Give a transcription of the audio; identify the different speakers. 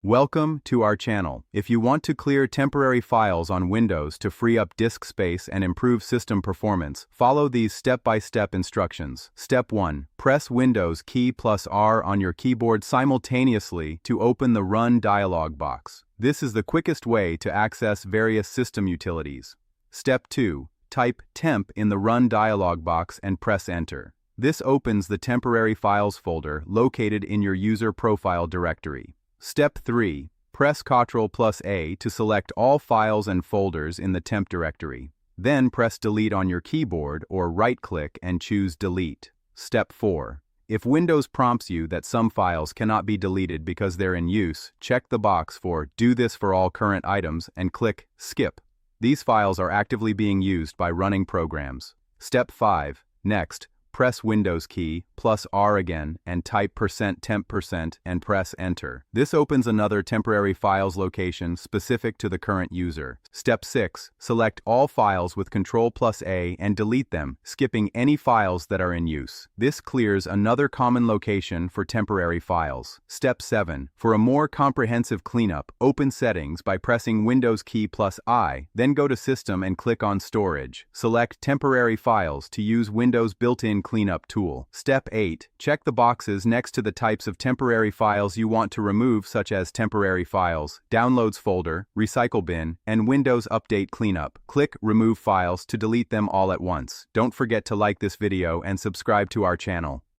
Speaker 1: Welcome to our channel. If you want to clear temporary files on Windows to free up disk space and improve system performance, follow these step-by-step instructions. Step 1. Press Windows key plus R on your keyboard simultaneously to open the Run dialog box. This is the quickest way to access various system utilities. Step 2. Type temp in the Run dialog box and press Enter. This opens the temporary files folder located in your user profile directory. Step 3. Press Ctrl plus A to select all files and folders in the temp directory. Then press Delete on your keyboard or right-click and choose Delete. Step 4. If Windows prompts you that some files cannot be deleted because they're in use, check the box for Do this for all current items and click Skip. These files are actively being used by running programs. Step 5. Next, press Windows key plus R again and type %temp% and press Enter. This opens another temporary files location specific to the current user. Step 6. Select all files with Ctrl plus A and delete them, skipping any files that are in use. This clears another common location for temporary files. Step 7. For a more comprehensive cleanup, open Settings by pressing Windows key plus I, then go to System and click on Storage. Select Temporary Files to use Windows' built-in cleanup tool. Step 8. Check the boxes next to the types of temporary files you want to remove, such as Temporary Files, Downloads Folder, Recycle Bin, and Windows Update Cleanup. Click Remove Files to delete them all at once. Don't forget to like this video and subscribe to our channel.